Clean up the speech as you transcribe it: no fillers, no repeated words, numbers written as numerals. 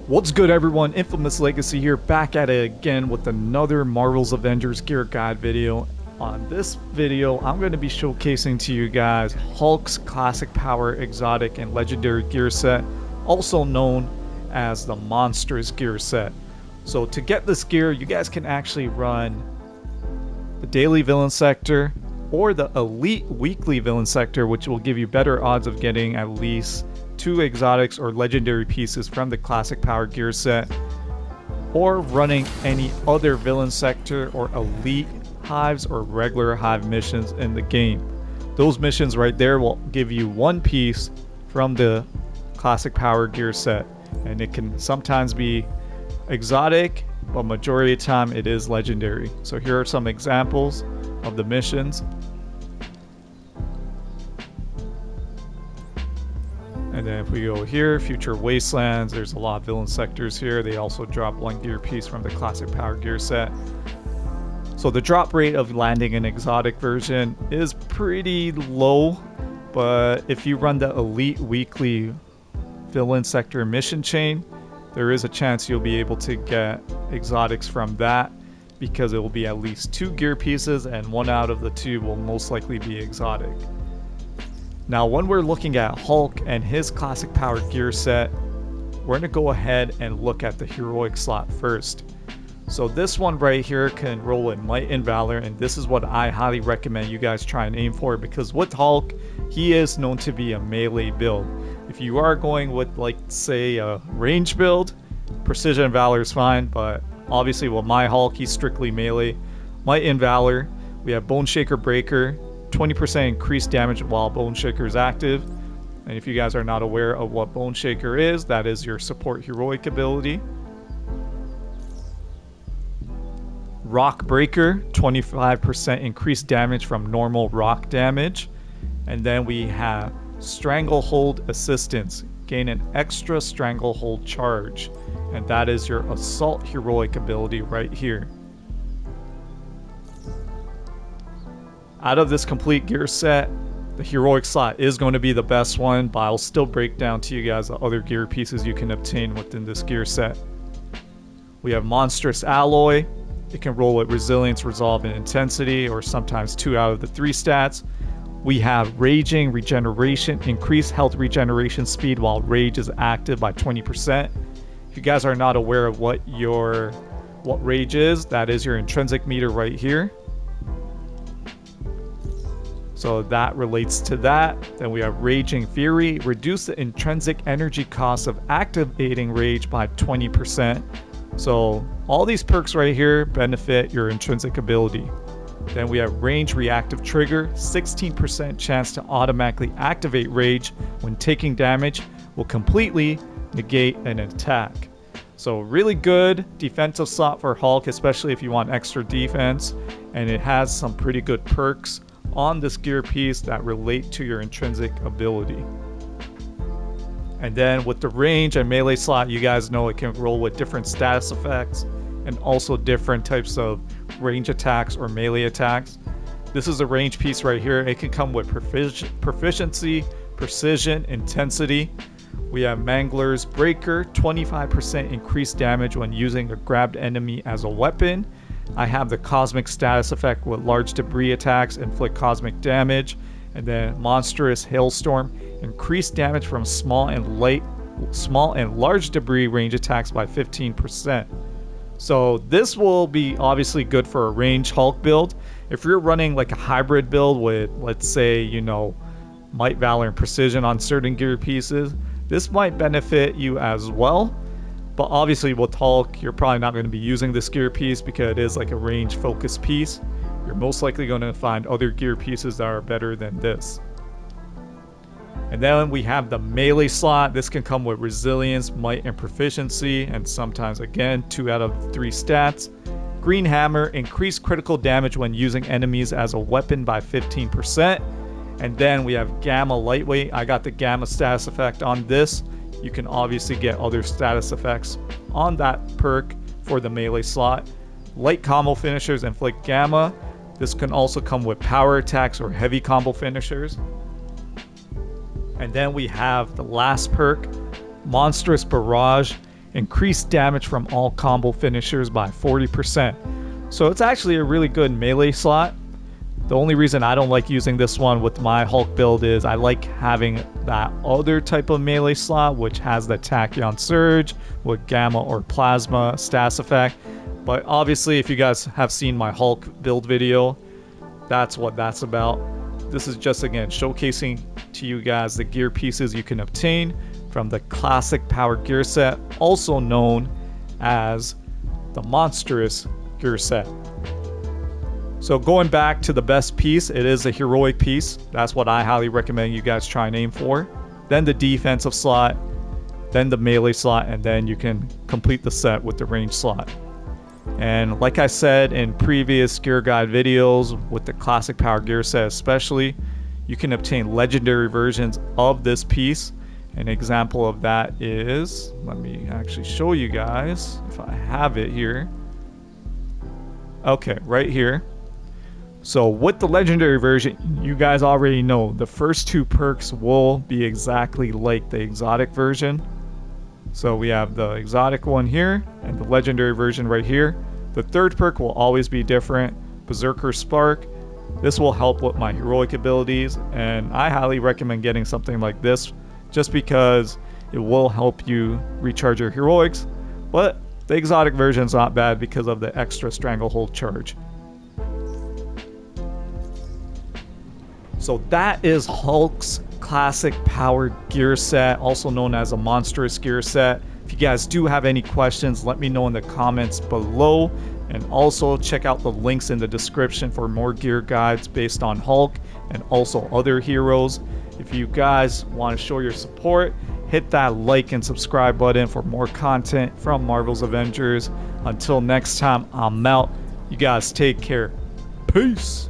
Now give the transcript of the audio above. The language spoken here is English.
What's good, everyone? Infamous Legacy here, back at it again with another Marvel's Avengers gear guide video. On this video, I'm going to be showcasing to you guys Hulk's classic power, exotic, and legendary gear set, also known as the Monstrous gear set. So to get this gear, you guys can actually run the daily villain sector or the elite weekly villain sector, which will give you better odds of getting at least 2 exotics or legendary pieces from the classic power gear set, or running any other villain sector or elite hives or regular hive missions in the game. Those missions right there will give you 1 piece from the classic power gear set, and it can sometimes be exotic, but majority of the time it is legendary. So here are some examples of the missions. And then if we go here, Future Wastelands, there's a lot of villain sectors here. They also drop 1 gear piece from the classic power gear set. So the drop rate of landing an exotic version is pretty low, but if you run the elite weekly villain sector mission chain, there is a chance you'll be able to get exotics from that, because it will be at least 2 gear pieces and 1 out of the 2 will most likely be exotic. Now, when we're looking at Hulk and his classic power gear set, we're going to go ahead and look at the heroic slot first. So this one right here can roll in Might and Valor, and this is what I highly recommend you guys try and aim for, because with Hulk, he is known to be a melee build. If you are going with, like, say, a range build, Precision and Valor is fine, but obviously with my Hulk, he's strictly melee. Might and Valor, we have Bone Shaker Breaker, 20% increased damage while Bone Shaker is active. And if you guys are not aware of what Bone Shaker is, that is your support heroic ability. Rock Breaker, 25% increased damage from normal rock damage. And then we have Stranglehold Assistance, gain an extra Stranglehold charge, and that is your assault heroic ability right here. Out of this complete gear set, the heroic slot is going to be the best one, but I'll still break down to you guys the other gear pieces you can obtain within this gear set. We have Monstrous Alloy. It can roll with Resilience, Resolve, and Intensity, or sometimes 2 out of the 3 stats. We have Raging Regeneration, increased health regeneration speed while Rage is active by 20%. If you guys are not aware of what Rage is, that is your intrinsic meter right here. So that relates to that. Then we have Raging Fury, reduce the intrinsic energy cost of activating Rage by 20%. So all these perks right here benefit your intrinsic ability. Then we have Range Reactive Trigger, 16% chance to automatically activate Rage when taking damage, will completely negate an attack. So really good defensive slot for Hulk, especially if you want extra defense, and it has some pretty good perks on this gear piece that relate to your intrinsic ability. And then with the range and melee slot, you guys know it can roll with different status effects and also different types of range attacks or melee attacks. This is a range piece right here. It can come with proficiency, precision, intensity. We have Mangler's Breaker, 25% increased damage when using a grabbed enemy as a weapon. I have the Cosmic status effect with large debris attacks inflict cosmic damage. And then Monstrous Hailstorm, increased damage from small and large debris range attacks by 15%. So this will be obviously good for a range Hulk build. If you're running like a hybrid build with, let's say, you know, Might, Valor, and Precision on certain gear pieces, this might benefit you as well. But obviously with Hulk, you're probably not going to be using this gear piece because it is like a range focused piece. You're most likely going to find other gear pieces that are better than this. And then we have the melee slot. This can come with Resilience, Might, and Proficiency, and sometimes again 2 out of 3 stats. Green Hammer, increased critical damage when using enemies as a weapon by 15%. And then we have Gamma Lightweight. I got the Gamma status effect on this. You can obviously get other status effects on that perk for the melee slot. Light combo finishers inflict Gamma. This can also come with power attacks or heavy combo finishers. And then we have the last perk, Monstrous Barrage, increased damage from all combo finishers by 40%. So it's actually a really good melee slot. The only reason I don't like using this one with my Hulk build is I like having that other type of melee slot, which has the Tachyon Surge with Gamma or Plasma stats effect. But obviously, if you guys have seen my Hulk build video, that's what that's about. This is just, again, showcasing to you guys the gear pieces you can obtain from the classic power gear set, also known as the Monstrous gear set. So going back to the best piece, it is a heroic piece. That's what I highly recommend you guys try and aim for. Then the defensive slot, then the melee slot, and then you can complete the set with the range slot. And like I said in previous gear guide videos, with the classic power gear set especially, you can obtain legendary versions of this piece. An example of that is, let me actually show you guys if I have it here. Okay, right here. So with the legendary version, you guys already know the first two perks will be exactly like the exotic version. So we have the exotic one here and the legendary version right here. The third perk will always be different, Berserker Spark. This will help with my heroic abilities, and I highly recommend getting something like this just because it will help you recharge your heroics. But the exotic version is not bad because of the extra stranglehold charge. So that is Hulk's classic powered gear set, also known as a Monstrous gear set. If you guys do have any questions, let me know in the comments below. And also check out the links in the description for more gear guides based on Hulk and also other heroes. If you guys want to show your support, hit that like and subscribe button for more content from Marvel's Avengers. Until next time, I'm out. You guys take care. Peace.